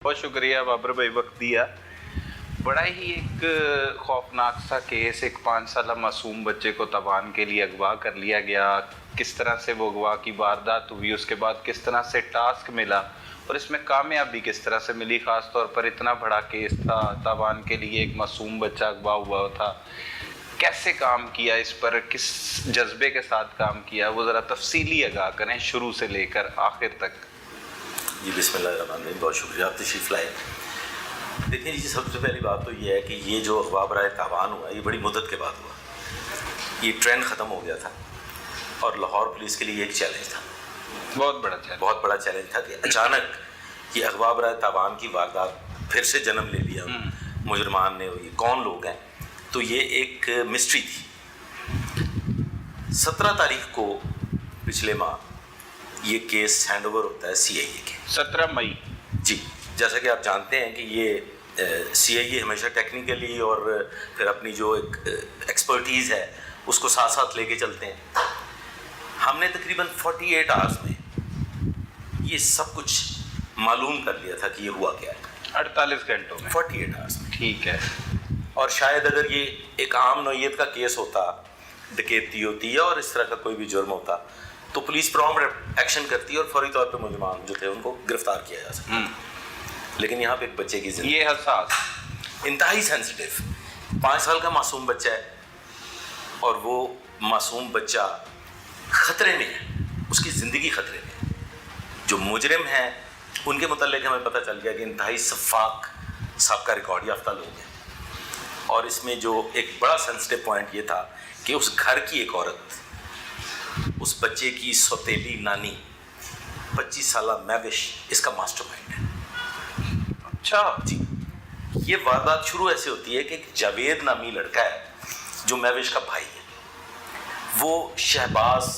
بہت شکریہ بابر بھائی، وقت دیا۔ بڑا ہی ایک خوفناک سا کیس، ایک 5 سالہ معصوم بچے کو تبان کے لیے اغوا کر لیا گیا، کس طرح سے وہ اغوا کی واردات ہوئی، اس کے بعد کس طرح سے ٹاسک ملا اور اس میں کامیابی کس طرح سے ملی، خاص طور پر اتنا بڑا کیس تھا، تبان کے لیے ایک معصوم بچہ اغوا ہوا تھا، کیسے کام کیا اس پر، کس جذبے کے ساتھ کام کیا، وہ ذرا تفصیلی آگاہ کریں شروع سے لے کر آخر تک۔ جی بسم اللہ الرحمن الرحیم، بہت شکریہ، آپ تشریف لائے۔ دیکھیں جی، سب سے پہلی بات تو یہ ہے کہ یہ جو اغوا برائے تاوان ہوا، یہ بڑی مدت کے بعد ہوا۔ یہ ٹرینڈ ختم ہو گیا تھا اور لاہور پولیس کے لیے ایک چیلنج تھا، بہت بڑا چیلنج تھا کہ اچانک یہ اغوا برائے تاوان کی واردات پھر سے جنم لے لیا مجرمان نے۔ یہ کون لوگ ہیں؟ تو یہ ایک مسٹری تھی۔ 17 تاریخ کو پچھلے ماہ یہ کیس ہینڈ اوور ہوتا ہے سی آئی اے کے۔ 17 مئی۔ جی، جیسا کہ آپ جانتے ہیں کہ یہ سی آئی اے ہمیشہ ٹیکنیکلی اور پھر اپنی جو ایک ایکسپرٹیز ہے اس کو ساتھ ساتھ لے کے چلتے ہیں۔ ہم نے تقریباً 48 آورز میں یہ سب کچھ معلوم کر لیا تھا کہ یہ ہوا کیا ہے۔ 48 گھنٹوں میں 48 آورز میں، ٹھیک ہے۔ اور شاید اگر یہ ایک عام نوعیت کا کیس ہوتا، ڈکیتی ہوتی یا اور اس طرح کا کوئی بھی جرم ہوتا، تو پولیس پرومپٹ ایکشن کرتی اور فوری طور پہ ملزمان جو تھے ان کو گرفتار کیا جا سکتا۔ لیکن یہاں پہ ایک بچے کی زندگی، یہ حساس، انتہائی سینسیٹیو، 5 سال کا معصوم بچہ ہے اور وہ معصوم بچہ خطرے میں ہے، اس کی زندگی خطرے میں ہے۔ جو مجرم ہیں ان کے متعلق ہمیں پتہ چل گیا کہ انتہائی شفاق سابقہ ریکارڈ یافتہ لوگ ہیں، اور اس میں جو ایک بڑا سینسیٹیو پوائنٹ یہ تھا کہ اس گھر کی ایک عورت، اس بچے کی سوتیلی نانی 25 سالہ میوش اس کا ماسٹر مائنڈ ہے۔ اچھا جی، یہ واردات شروع ایسے ہوتی ہے کہ ایک جاوید نامی لڑکا ہے جو میوش کا بھائی ہے، وہ شہباز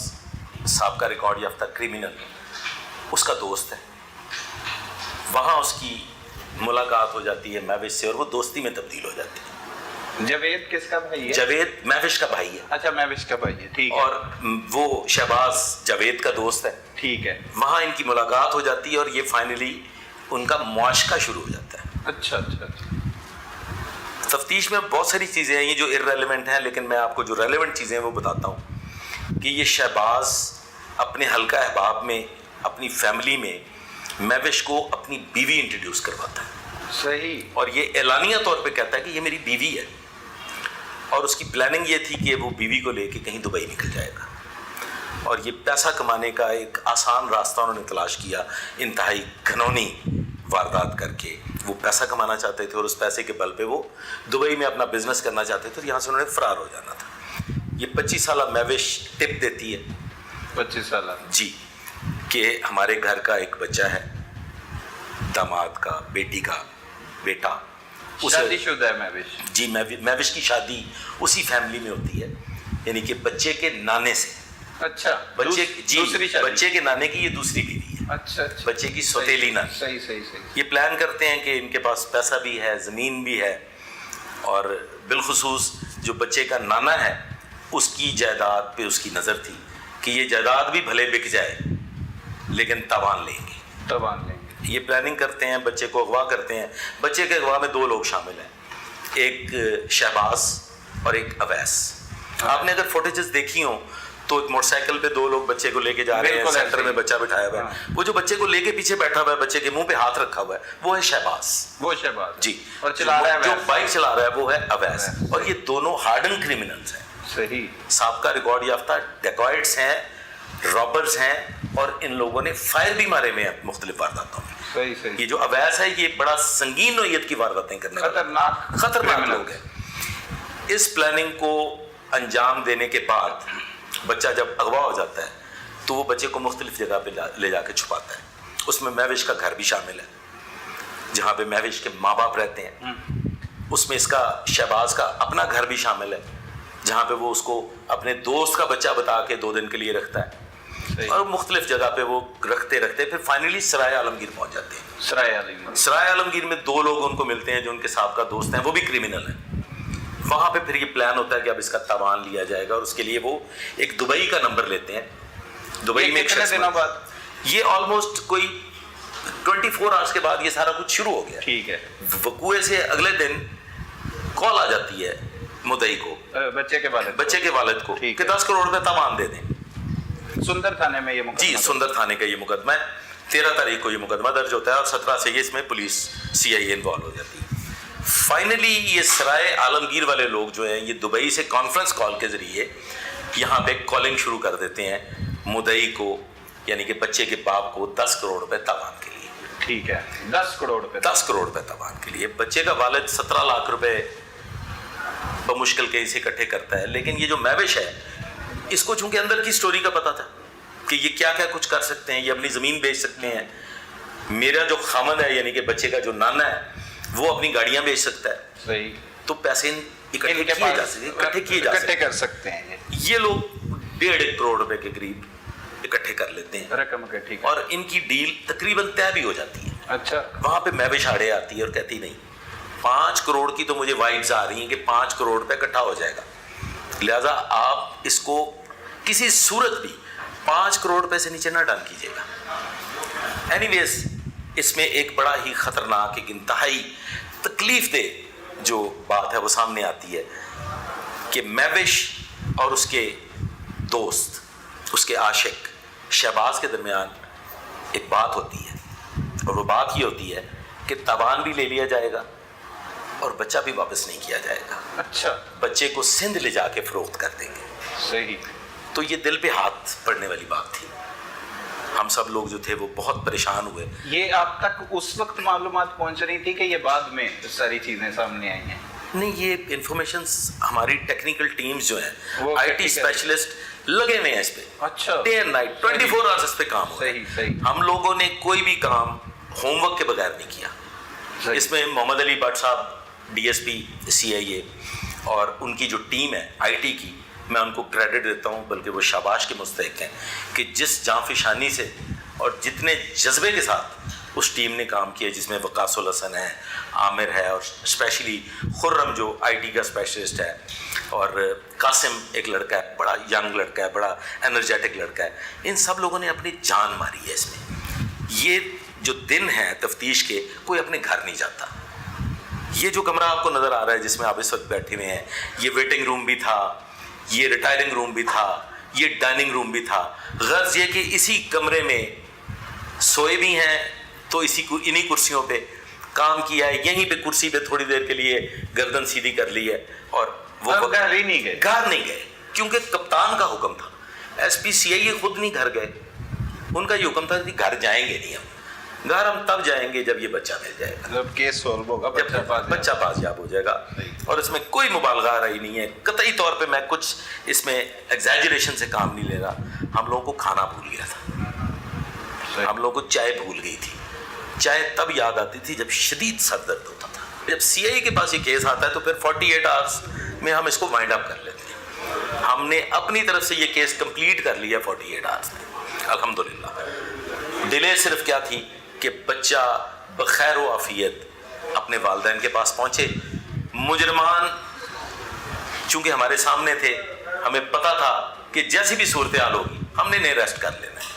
سابقہ ریکارڈ یافتہ کرمنل اس کا دوست ہے۔ وہاں اس کی ملاقات ہو جاتی ہے میوش سے اور وہ دوستی میں تبدیل ہو جاتی ہے۔ جاوید کس کا بھائی ہے؟ جاوید میوش کا بھائی ہے۔ اچھا، میوش کا بھائی ہے، ٹھیک ہے۔ اور وہ شہباز جاوید کا دوست ہے، ٹھیک ہے۔ وہاں ان کی ملاقات ہو جاتی ہے اور یہ فائنلی ان کا معاشقہ شروع ہو جاتا ہے۔ اچھا اچھا اچھا۔ تفتیش میں بہت ساری چیزیں ہیں یہ جو ارریلیونٹ ہیں، لیکن میں آپ کو جو ریلیونٹ چیزیں ہیں وہ بتاتا ہوں کہ یہ شہباز اپنے حلقہ احباب میں، اپنی فیملی میں میوش کو اپنی بیوی انٹروڈیوس کرواتا ہے، صحیح، اور یہ اعلانیہ طور پہ کہتا ہے کہ یہ میری بیوی ہے، اور اس کی پلاننگ یہ تھی کہ وہ بیوی کو لے کے کہیں دبئی نکل جائے گا، اور یہ پیسہ کمانے کا ایک آسان راستہ انہوں نے تلاش کیا، انتہائی گھنونی واردات کر کے وہ پیسہ کمانا چاہتے تھے، اور اس پیسے کے بل پہ وہ دبئی میں اپنا بزنس کرنا چاہتے تھے، اور یہاں سے انہوں نے فرار ہو جانا تھا۔ یہ 25 سالہ میوش ٹپ دیتی ہے 25 سالہ، جی، کہ ہمارے گھر کا ایک بچہ ہے، داماد کا، بیٹی کا بیٹا، شادی شدہ ہے میوش؟ جی، میوش کی شادی اسی فیملی میں ہوتی ہے، یعنی کہ بچے کے نانے سے۔ اچھا، بچے جی، دوسری شادی، بچے کے نانے کی یہ دوسری بیوی ہے، اچھا اچھا، بچے کی سوتیلی نانی۔ صحیح صحیح صحیح۔ یہ پلان کرتے ہیں کہ ان کے پاس پیسہ بھی ہے، زمین بھی ہے، اور بالخصوص جو بچے کا نانا ہے اس کی جائیداد پہ اس کی نظر تھی کہ یہ جائیداد بھی بھلے بک جائے لیکن تاوان لیں گے، تبان لیں گے۔ یہ پلاننگ کرتے ہیں، بچے کو اغوا کرتے ہیں۔ بچے کے اغوا میں 2 لوگ شامل ہیں، ایک شہباز اور ایک اویس۔ آپ نے اگر فوٹیجز دیکھی ہوں تو ایک موٹر سائیکل پہ 2 لوگ بچے کو لے کے جا رہے ہیں، سینٹر میں بچہ بٹھایا ہوا ہے، وہ جو بچے کو لے کے پیچھے بیٹھا ہوا ہے، بچے کے منہ پہ ہاتھ رکھا ہوا ہے، وہ ہے شہباز، وہ شہباز جی، اور چلا رہا ہے جو اویس۔ بائک چلا رہا ہے وہ ہے اویس، اور یہ دونوں ہارڈن کرمنلز ہیں، صحیح، سابقہ ریکارڈ یافتہ ڈیکوائٹس ہیں، رابرز ہیں، اور ان لوگوں نے فائر بھی مارے ہوئے ہیں مختلف وارداتوں میں۔ صحیح صحیح، یہ جو اویس ہے یہ بڑا سنگین نوعیت کی وارداتیں کرنے والا خطرناک لوگ ہیں۔ اس پلاننگ کو انجام دینے کے بعد بچہ جب اغوا ہو جاتا ہے تو وہ بچے کو مختلف جگہ پہ لے جا کے چھپاتا ہے۔ اس میں میوش کا گھر بھی شامل ہے جہاں پہ میوش کے ماں باپ رہتے ہیں، اس میں اس کا شہباز کا اپنا گھر بھی شامل ہے جہاں پہ وہ اس کو اپنے دوست کا بچہ بتا کے 2 دن کے لیے رکھتا ہے، اور مختلف جگہ پہ وہ رکھتے رکھتے پھر فائنلی سرائے عالمگیر پہنچ جاتے ہیں۔ سرائے عالمگیر میں 2 لوگ ان کو ملتے ہیں جو ان کے سابقہ دوست ہیں، وہ بھی کرمنل ہیں۔ وہاں پہ پھر یہ پلان ہوتا ہے کہ اب اس کا تاوان لیا جائے گا، اور اس کے لیے وہ ایک دبئی کا نمبر لیتے ہیں۔ دبئی میں کتنے دنوں بعد؟ یہ آلموسٹ کوئی 24 آورس کے بعد یہ سارا کچھ شروع ہو گیا. ٹھیک ہے. وقوعے سے اگلے دن کال آ جاتی ہے مدعی کو, بچے کے والد کو کہ 10 کروڑ روپے تاوان دے دیں. سندر تھانے میں یہ مقدمہ, جی سندر تھانے کا یہ مقدمہ ہے. 13 تاریخ کو یہ مقدمہ درج ہوتا ہے اور 17 سے یہ اس میں پولیس CIA انوالو ہو جاتی ہے. فائنلی یہ سرائے عالمگیر والے لوگ جو ہیں یہ دبئی سے کانفرنس کال کے ذریعے یہاں پہ کالنگ شروع کر دیتے ہیں مدعی کو, یعنی کہ بچے کے باپ کو 10 کروڑ روپے تاوان کے لیے. ٹھیک ہے, 10 کروڑ روپے تاوان کے لیے. بچے کا والد 17 لاکھ روپے بمشکل کے اسے اکٹھے کرتا ہے. لیکن یہ جو میوش ہے اس کو چونکہ اندر کی سٹوری کا پتا تھا کہ یہ کیا کیا کچھ کر سکتے ہیں, یہ اپنی زمین بیچ سکتے ہیں. میرا جو خامد ہے یعنی کہ بچے کا جو نانا ہے وہ اپنی گاڑیاں بیچ سکتا ہے. صحیح. تو پیسے اکٹھے کیے کر سکتے ہیں. یہ لوگ 1.5 کروڑ روپے کے قریب اکٹھے کر لیتے ہیں رقم اکٹھی, اور ان کی ڈیل تقریباً طے بھی ہو جاتی ہے. اچھا. وہاں پہ میوش آڑے آتی ہے اور کہتی نہیں 5 کروڑ کی تو مجھے وائٹس آ رہی ہیں کہ 5 کروڑ روپے اکٹھا ہو جائے گا, لہٰذا آپ اس کو کسی صورت بھی 5 کروڑ روپے سے نیچے نہ ڈن کیجیے گا. اینی ویز اس میں ایک بڑا ہی خطرناک, ایک انتہائی تکلیف دہ جو بات ہے وہ سامنے آتی ہے کہ میوش اور اس کے دوست, اس کے عاشق شہباز کے درمیان ایک بات ہوتی ہے, اور وہ بات یہ ہوتی ہے کہ تاوان بھی لے لیا جائے گا اور بچہ بھی واپس نہیں کیا جائے گا. اچھا. بچے کو سندھ لے جا کے فروخت کر دیں گے. صحیح. تو یہ دل پہ ہاتھ پڑنے والی بات تھی. ہم سب لوگ جو تھے وہ بہت پریشان ہوئے. یہ آپ تک اس وقت معلومات پہنچ رہی تھی کہ یہ بعد میں ساری چیزیں سامنے آئی ہیں؟ نہیں, یہ انفارمیشنز ہماری ٹیکنیکل ٹیمز جو ہیں, IT اسپیشلسٹ لگے ہوئے ہیں اس پہ. اچھا. ڈے اینڈ نائٹ 24 آورس اس پہ کام ہو رہا ہے. صحیح. ہم لوگوں نے کوئی بھی کام ہوم ورک کے بغیر نہیں کیا. اس میں محمد علی بٹ صاحب DSP CIA اور ان کی جو ٹیم ہے IT کی, میں ان کو کریڈٹ دیتا ہوں, بلکہ وہ شاباش کے مستحق ہیں کہ جس جانفشانی سے اور جتنے جذبے کے ساتھ اس ٹیم نے کام کیا, جس میں وقاص الحسن ہے, عامر ہے, اور اسپیشلی خرم جو IT کا اسپیشلسٹ ہے, اور قاسم ایک لڑکا ہے, بڑا ینگ لڑکا ہے, بڑا انرجیٹک لڑکا ہے. ان سب لوگوں نے اپنی جان ماری ہے اس میں. یہ جو دن ہیں تفتیش کے, کوئی اپنے گھر نہیں جاتا. یہ جو کمرہ آپ کو نظر آ رہا ہے جس میں آپ اس وقت بیٹھے ہوئے ہیں, یہ ویٹنگ روم بھی تھا, یہ ریٹائرنگ روم بھی تھا, یہ ڈائننگ روم بھی تھا. غرض یہ کہ اسی کمرے میں سوئے بھی ہیں تو انہی کرسیوں پہ کام کیا ہے, یہیں پہ کرسی پہ تھوڑی دیر کے لیے گردن سیدھی کر لی ہے, اور وہ گھر نہیں گئے کیونکہ کپتان کا حکم تھا. SP CIA خود نہیں گھر گئے. ان کا یہ حکم تھا کہ گھر جائیں گے نہیں, گھر ہم تب جائیں گے جب یہ بچہ مل جائے گا, جب کیس سولو ہوگا, بچہ بازیاب ہو جائے گا. اور اس میں کوئی مبالغہ رہی نہیں ہے قطعی طور پہ. میں کچھ اس میں ایگزیجریشن سے کام نہیں لے رہا. ہم لوگوں کو کھانا بھول گیا تھا, ہم لوگوں کو چائے بھول گئی تھی. چائے تب یاد آتی تھی جب شدید سر درد ہوتا تھا. جب CIA کے پاس یہ کیس آتا ہے تو پھر 48 آورس میں ہم اس کو وائنڈ اپ کر لیتے ہیں. ہم نے اپنی طرف سے یہ کیس کمپلیٹ کر لیا 48 آورس میں الحمدللہ. ڈیلے صرف کیا تھی کہ بچہ بخیر و عافیت اپنے والدین کے پاس پہنچے. مجرمان چونکہ ہمارے سامنے تھے, ہمیں پتہ تھا کہ جیسی بھی صورتحال ہوگی ہم نے انہیں ریسٹ کر لینا ہے.